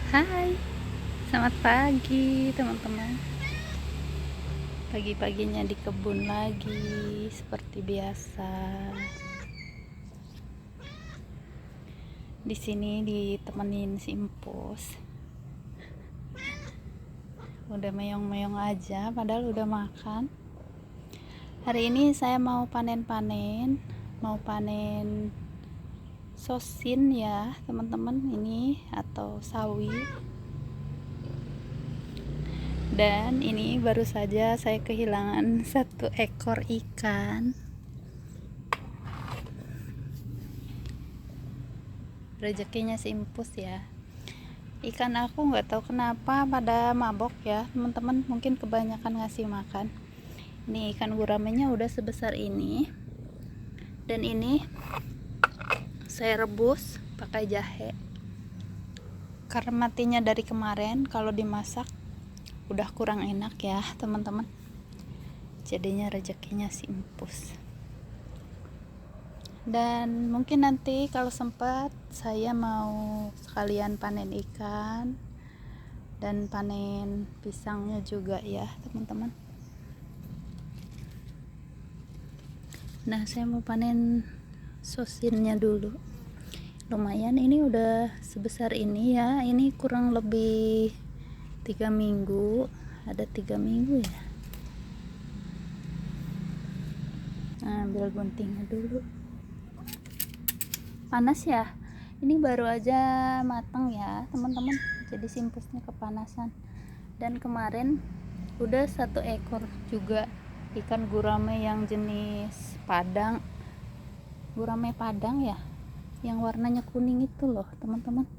Hai, selamat pagi teman-teman. Pagi-paginya di kebun lagi seperti biasa. Di sini ditemenin si Empus. Udah meong-meong aja padahal udah makan. Hari ini saya mau panen sosin ya, teman-teman, ini atau sawi. Dan ini baru saja saya kehilangan satu ekor ikan. Rezekinya si Empus ya. Ikan aku nggak tahu kenapa pada mabok ya teman-teman, mungkin kebanyakan ngasih makan. Ini ikan guramenya udah sebesar ini, dan ini saya rebus pakai jahe karena matinya dari kemarin. Kalau dimasak udah kurang enak ya teman-teman, jadinya rezekinya si Empus. Dan mungkin nanti kalau sempat saya mau sekalian panen ikan dan panen pisangnya juga ya teman-teman. Nah, saya mau panen sosinnya dulu. Lumayan, ini udah sebesar ini ya. Ini kurang lebih 3 minggu. Ada 3 minggu ya. Nah, ambil guntingnya dulu. Panas ya. Ini baru aja matang ya teman-teman, jadi si Empusnya kepanasan. Dan kemarin udah 1 ekor juga ikan gurame yang jenis padang, gurame padang ya, yang warnanya kuning itu loh teman-teman.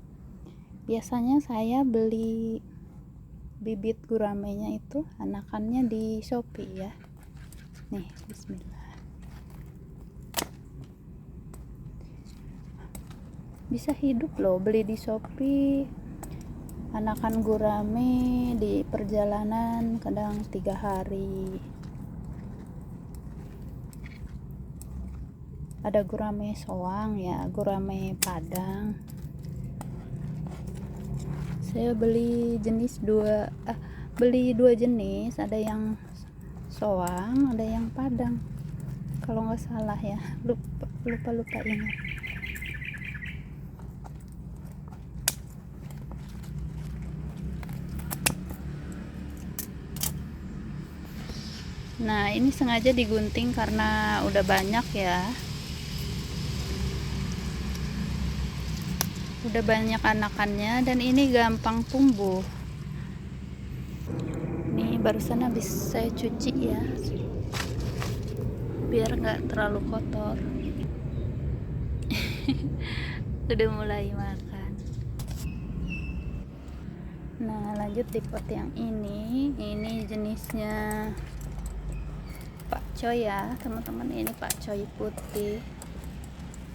Biasanya saya beli bibit guramenya itu anakannya di Shopee ya. Nih, bismillah. Bisa hidup loh, beli di Shopee anakan gurame di perjalanan kadang 3 hari. Ada gurame soang ya, gurame padang. Saya beli beli 2 jenis, ada yang soang, ada yang padang kalau nggak salah ya, lupa ingat. Nah, ini sengaja digunting karena udah banyak ya. Udah banyak anakannya dan ini gampang tumbuh. Ini barusan habis saya cuci ya, biar nggak terlalu kotor. Udah mulai makan. Nah, lanjut di pot yang ini jenisnya pakcoy ya teman-teman. Ini pakcoy putih.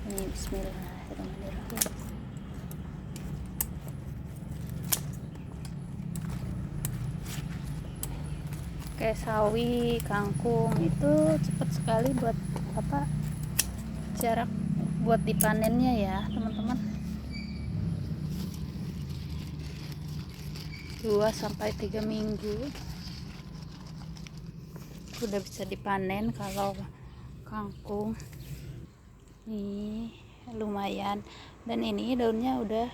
Ini bismillahirrahmanirrahim. Kayak sawi, kangkung itu cepat sekali buat jarak buat dipanennya ya teman-teman. 2-3 minggu udah bisa dipanen. Kalau kangkung ini lumayan, dan ini daunnya udah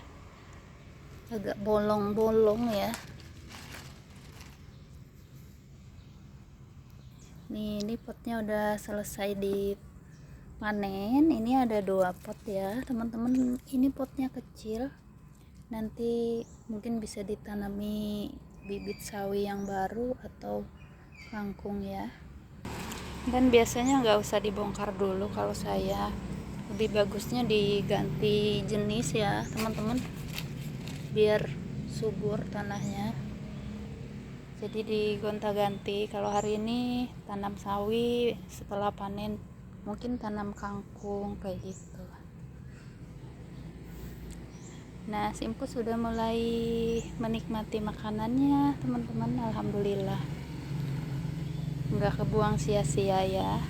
agak bolong-bolong ya. Ini potnya udah selesai dipanen. Ini ada 2 pot ya teman-teman. Ini potnya kecil, nanti mungkin bisa ditanami bibit sawi yang baru atau kangkung ya. Dan biasanya nggak usah dibongkar dulu, kalau saya lebih bagusnya diganti jenis ya teman-teman, biar subur tanahnya. Jadi digonta-ganti, kalau hari ini tanam sawi, setelah panen mungkin tanam kangkung kayak gitu. Nah, si Empus sudah mulai menikmati makanannya teman-teman. Alhamdulillah, nggak kebuang sia-sia ya.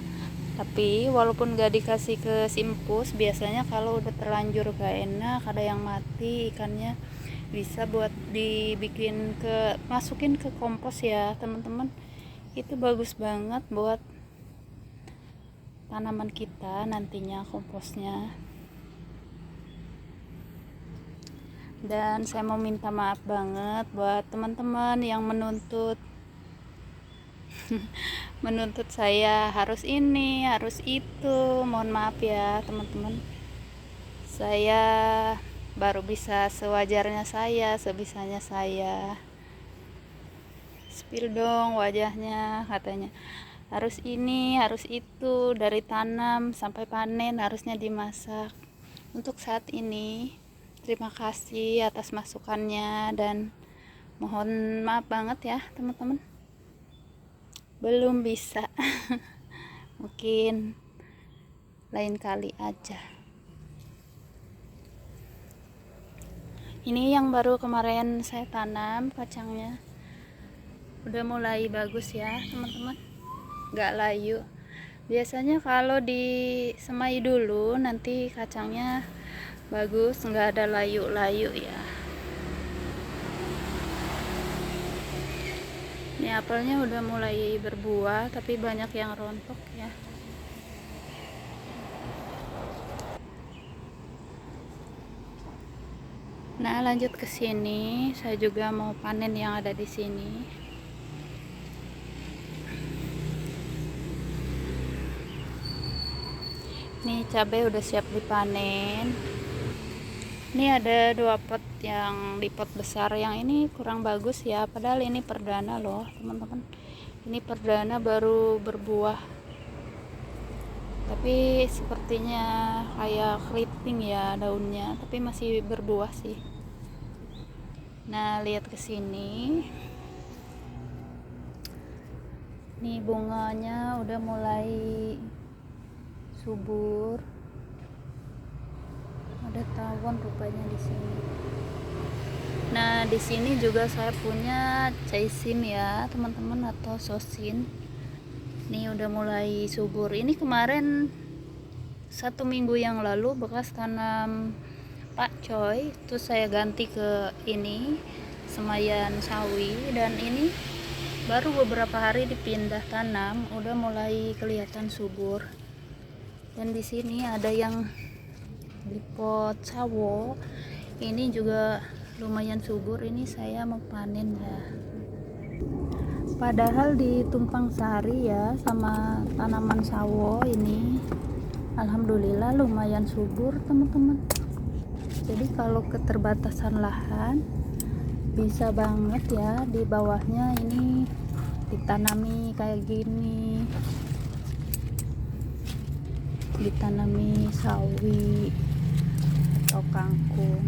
Tapi walaupun gak dikasih ke si Empus, biasanya kalau udah terlanjur gak enak, ada yang mati ikannya, bisa buat dibikin masukin ke kompos ya teman-teman. Itu bagus banget buat tanaman kita nantinya komposnya. Dan saya mau minta maaf banget buat teman-teman yang menuntut saya harus ini, harus itu. Mohon maaf ya teman-teman. Saya baru bisa sewajarnya saya, sebisanya saya. Spill dong wajahnya, katanya. Harus ini, harus itu, dari tanam sampai panen harusnya dimasak. Untuk saat ini terima kasih atas masukannya dan mohon maaf banget ya teman-teman, belum bisa. Mungkin lain kali aja. Ini yang baru kemarin saya tanam kacangnya, udah mulai bagus ya teman-teman, nggak layu. Biasanya kalau disemai dulu nanti kacangnya bagus, nggak ada layu-layu ya. Ini apelnya udah mulai berbuah tapi banyak yang rontok ya. Nah, lanjut ke sini, saya juga mau panen yang ada di sini. Ini cabai udah siap dipanen. Ini ada 2 pot yang di pot besar, yang ini kurang bagus ya, padahal ini perdana loh teman-teman. Ini perdana baru berbuah, tapi sepertinya kayak keriting ya daunnya, tapi masih berbuah sih. Nah, lihat ke sini. Nih bunganya udah mulai subur. Ada tawon rupanya di sini. Nah, di sini juga saya punya caisim ya teman-teman, atau sosin. Ini udah mulai subur. Ini kemarin 1 minggu yang lalu bekas tanam pakcoy, terus saya ganti ke ini semayan sawi, dan ini baru beberapa hari dipindah tanam udah mulai kelihatan subur. Dan di sini ada yang di pot sawo, ini juga lumayan subur. Ini saya mau panen ya, padahal di tumpang sari ya sama tanaman sawo ini alhamdulillah lumayan subur teman-teman. Jadi kalau keterbatasan lahan bisa banget ya di bawahnya ini ditanami kayak gini, ditanami sawi atau kangkung.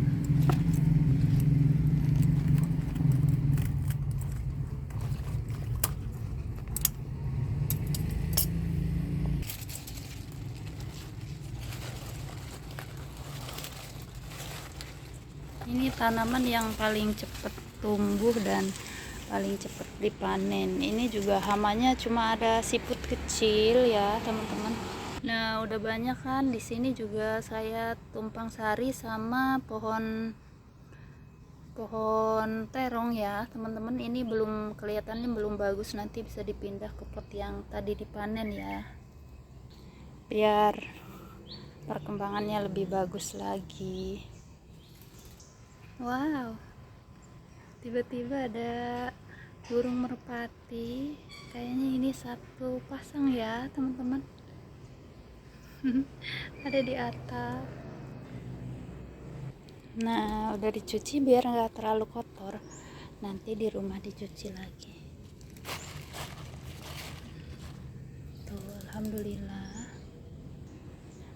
Ini tanaman yang paling cepat tumbuh dan paling cepat dipanen. Ini juga hamanya cuma ada siput kecil ya teman-teman. Nah, udah banyak kan. Di sini juga saya tumpang sari sama pohon terong ya teman-teman. Ini belum kelihatannya belum bagus, nanti bisa dipindah ke pot yang tadi dipanen ya, biar perkembangannya lebih bagus lagi. Wow, tiba-tiba ada burung merpati, kayaknya ini satu pasang ya teman-teman. Ada di atap. Nah, udah dicuci biar nggak terlalu kotor, nanti di rumah dicuci lagi. Tuh, alhamdulillah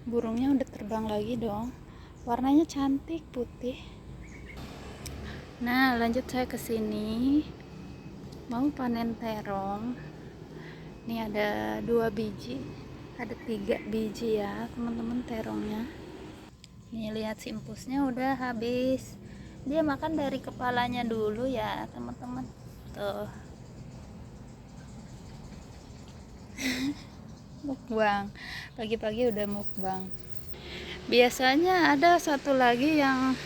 burungnya udah terbang lagi dong, warnanya cantik putih. Nah, lanjut saya ke sini mau panen terong. Ini ada 2 biji, ada 3 biji ya teman-teman terongnya. Nih lihat simpusnya udah habis. Dia makan dari kepalanya dulu ya teman-teman. Tuh. Mukbang. Pagi-pagi udah mukbang. Biasanya ada satu lagi yang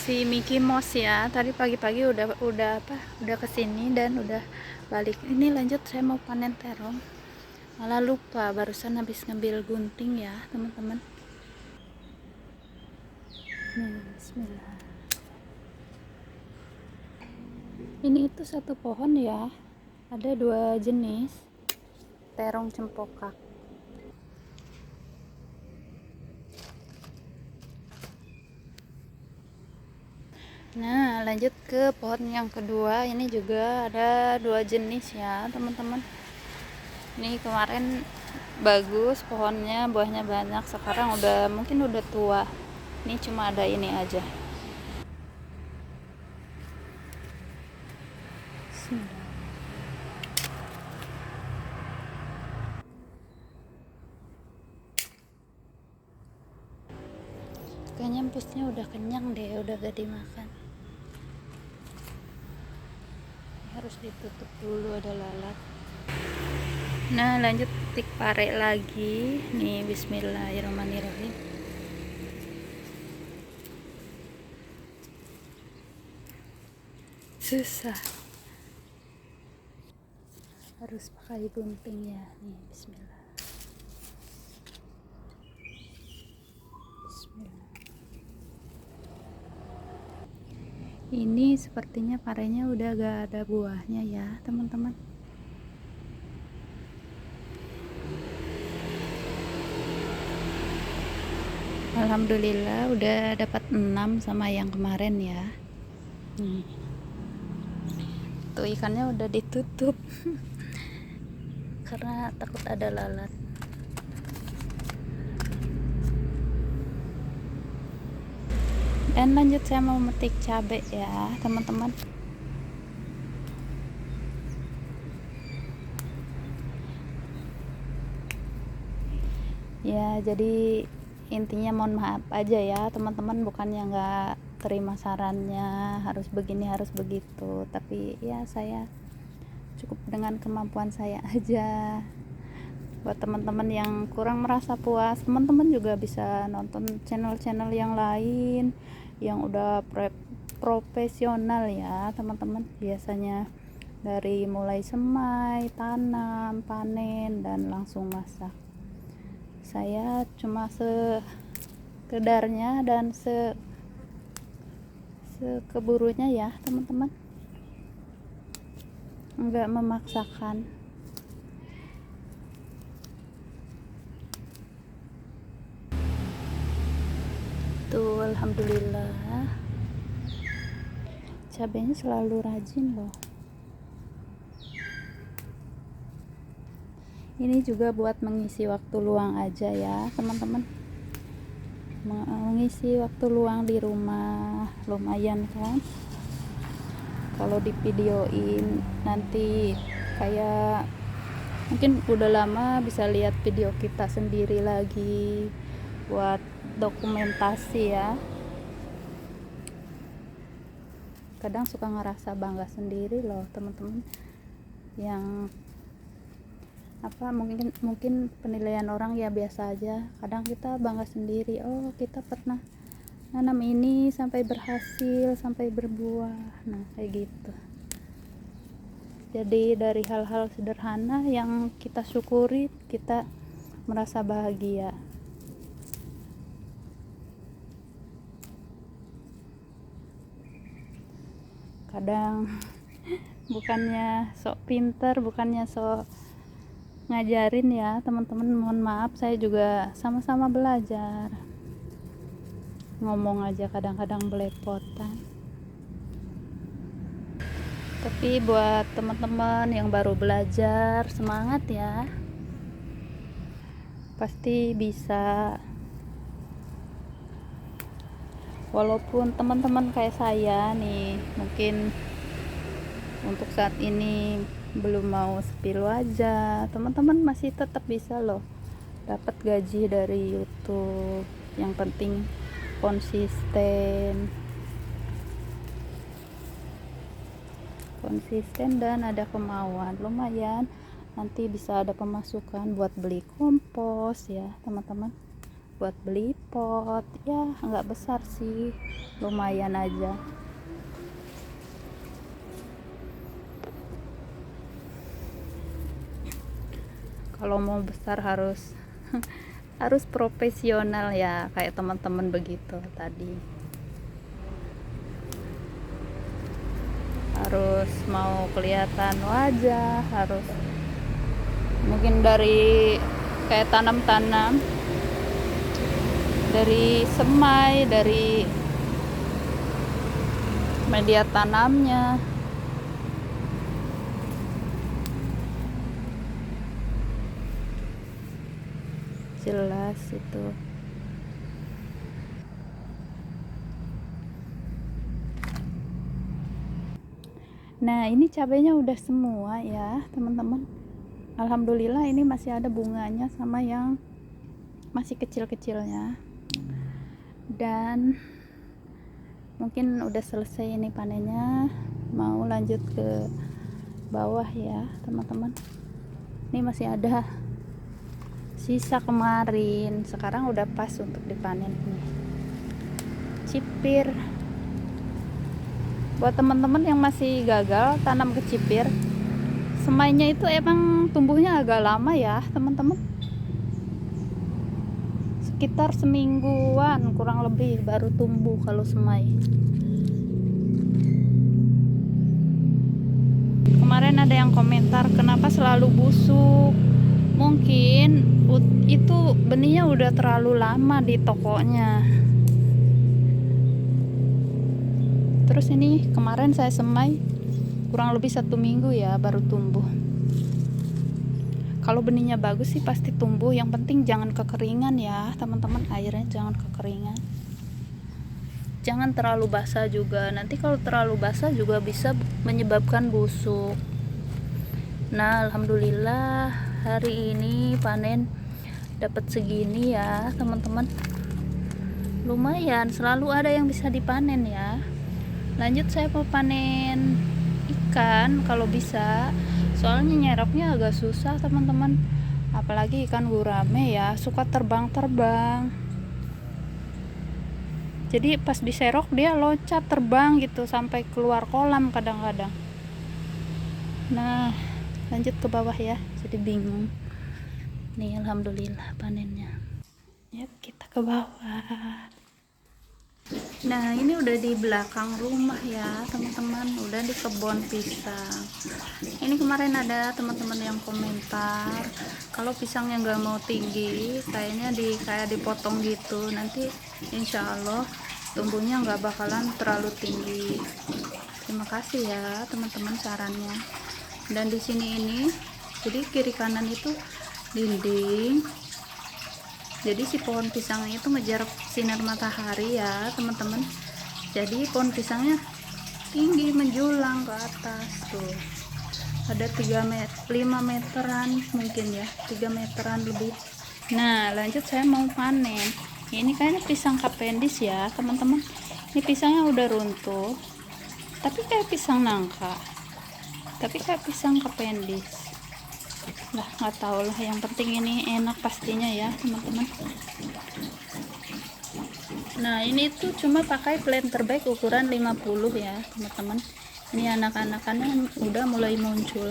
si Mickey Mouse ya. Tadi pagi-pagi udah kesini dan udah balik. Ini lanjut, saya mau panen terong, malah lupa barusan habis ngambil gunting ya teman-teman. Bismillah. Ini itu satu pohon ya, ada 2 jenis terong cempokak. Nah, lanjut ke pohon yang kedua. Ini juga ada 2 jenis ya teman-teman. Ini kemarin bagus pohonnya, buahnya banyak. Sekarang mungkin udah tua. Ini cuma ada ini aja. Kayaknya empusnya udah kenyang deh, udah gak dimakan. Harus ditutup dulu, ada lalat. Nah, lanjut petik pare lagi nih. Bismillahirrahmanirrahim. Susah, harus pakai gunting ya. Nih, bismillah. Ini sepertinya parenya udah gak ada buahnya ya teman-teman. Alhamdulillah udah dapat 6 sama yang kemarin ya. Tuh ikannya udah ditutup karena takut ada lalat. Dan lanjut saya mau metik cabai ya teman-teman. Ya, jadi intinya mohon maaf aja ya teman-teman, bukannya nggak terima sarannya harus begini harus begitu, tapi ya saya cukup dengan kemampuan saya aja. Buat teman-teman yang kurang merasa puas, teman-teman juga bisa nonton channel-channel yang lain yang udah profesional ya teman-teman. Biasanya dari mulai semai, tanam, panen, dan langsung masak. Saya cuma sekedarnya dan sekeburunya ya teman-teman, enggak memaksakan. Tuh, alhamdulillah cabenya selalu rajin loh. Ini juga buat mengisi waktu luang aja ya teman-teman, mengisi waktu luang di rumah. Lumayan kan kalau di videoin, nanti kayak mungkin udah lama bisa lihat video kita sendiri lagi buat dokumentasi ya. Kadang suka ngerasa bangga sendiri loh teman-teman, yang mungkin penilaian orang ya biasa aja. Kadang kita bangga sendiri, oh kita pernah nanam ini sampai berhasil, sampai berbuah. Nah kayak gitu. Jadi dari hal-hal sederhana yang kita syukuri, kita merasa bahagia. Kadang bukannya sok pinter, bukannya sok ngajarin ya teman-teman, mohon maaf, saya juga sama-sama belajar. Ngomong aja kadang-kadang belepotan. Tapi buat teman-teman yang baru belajar, semangat ya, pasti bisa. Walaupun teman-teman kayak saya nih mungkin untuk saat ini belum mau spill aja, teman-teman masih tetap bisa loh dapat gaji dari YouTube. Yang penting konsisten dan ada kemauan, lumayan nanti bisa ada pemasukan buat beli kompos ya teman-teman. buat beli pot ya, nggak besar sih, lumayan aja. Kalau mau besar harus harus profesional ya, kayak teman-teman begitu tadi. Harus mau kelihatan wajah, harus mungkin dari kayak tanam-tanam, dari semai, dari media tanamnya. Jelas itu. Nah, ini cabenya udah semua ya, teman-teman. Alhamdulillah ini masih ada bunganya sama yang masih kecil-kecilnya. Dan mungkin udah selesai ini panennya, mau lanjut ke bawah ya, teman-teman. Ini masih ada sisa kemarin, sekarang udah pas untuk dipanen nih. Cipir. Buat teman-teman yang masih gagal tanam kecipir, semainya itu emang tumbuhnya agak lama ya, teman-teman. Sekitar semingguan kurang lebih baru tumbuh kalau semai. Kemarin ada yang komentar kenapa selalu busuk. Mungkin itu benihnya udah terlalu lama di tokonya. Terus ini kemarin saya semai kurang lebih 1 minggu ya baru tumbuh. Kalau benihnya bagus sih pasti tumbuh, yang penting jangan kekeringan ya teman-teman, airnya jangan kekeringan, jangan terlalu basah juga, nanti kalau terlalu basah juga bisa menyebabkan busuk. Nah, alhamdulillah hari ini panen dapat segini ya teman-teman, lumayan, selalu ada yang bisa dipanen ya. Lanjut saya mau panen ikan kalau bisa, soalnya nyeroknya agak susah teman-teman, apalagi ikan gurame ya, suka terbang-terbang. Jadi pas diserok dia loncat terbang gitu sampai keluar kolam kadang-kadang. Nah, lanjut ke bawah ya, jadi bingung nih. Alhamdulillah panennya. Yuk kita ke bawah. Nah, ini udah di belakang rumah ya teman-teman, udah di kebun pisang. Ini kemarin ada teman-teman yang komentar kalau pisangnya nggak mau tinggi, kayaknya kayak dipotong gitu, nanti insya Allah tumbuhnya nggak bakalan terlalu tinggi. Terima kasih ya teman-teman sarannya. Dan di sini ini jadi kiri kanan itu dinding, jadi si pohon pisangnya itu ngejar sinar matahari ya teman-teman, jadi pohon pisangnya tinggi menjulang ke atas tuh, ada 5 meteran mungkin ya, 3 meteran lebih. Nah, lanjut saya mau panen. Ini kayaknya pisang Cavendish ya teman-teman, ini pisangnya udah runtuh tapi kayak pisang nangka, tapi kayak pisang Cavendish lah, nggak tahu lah, yang penting ini enak pastinya ya teman-teman. Nah, ini tuh cuma pakai planter bag ukuran 50 ya teman-teman. Ini anak-anakannya udah mulai muncul.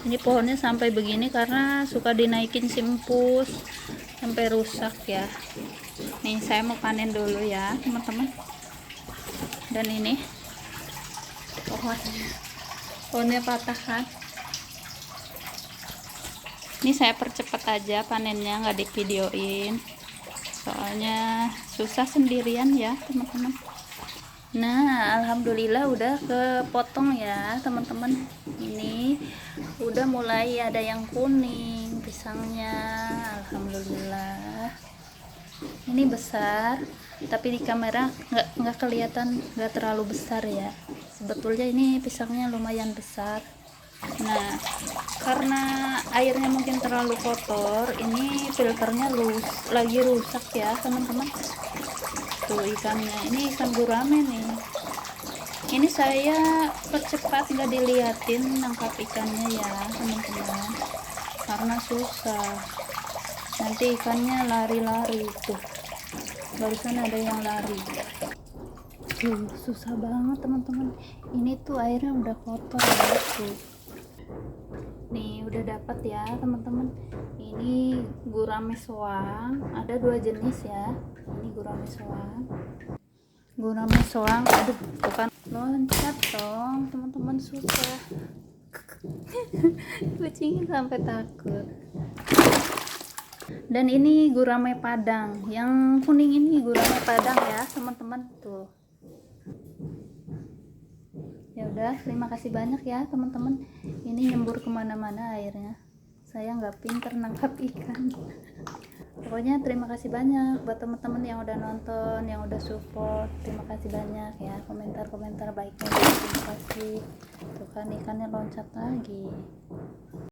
Ini pohonnya sampai begini karena suka dinaikin simpus sampai rusak ya. Nih saya mau panen dulu ya teman-teman. Dan ini pohonnya patah kan. Ini saya percepat aja panennya, nggak divideoin soalnya susah sendirian ya teman-teman. Nah, alhamdulillah udah kepotong ya teman-teman. Ini udah mulai ada yang kuning pisangnya, alhamdulillah. Ini besar tapi di kamera nggak kelihatan, nggak terlalu besar ya, sebetulnya ini pisangnya lumayan besar. Nah, karena airnya mungkin terlalu kotor, ini filternya lagi rusak ya teman-teman. Tuh ikannya, ini ikan gurame nih. Ini saya percepat, nggak diliatin nangkap ikannya ya teman-teman, karena susah, nanti ikannya lari-lari tuh. barusan ada yang lari. Tuh susah banget teman-teman, ini tuh airnya udah kotor ya. Tuh nih udah dapat ya teman-teman. Ini gurame soang, ada 2 jenis ya. Ini gurame soang, aduh bukan loncat dong teman-teman, susah. Kucingnya sampai takut. Dan ini gurame padang, yang kuning ini gurame padang ya teman-teman. Tuh ya udah, terima kasih banyak ya teman-teman. Ini nyembur kemana-mana airnya, saya nggak pinter nangkap ikan. Pokoknya terima kasih banyak buat teman-teman yang udah nonton, yang udah support. Terima kasih banyak ya, komentar-komentar baiknya, terima kasih. Tuh kan ikannya loncat lagi.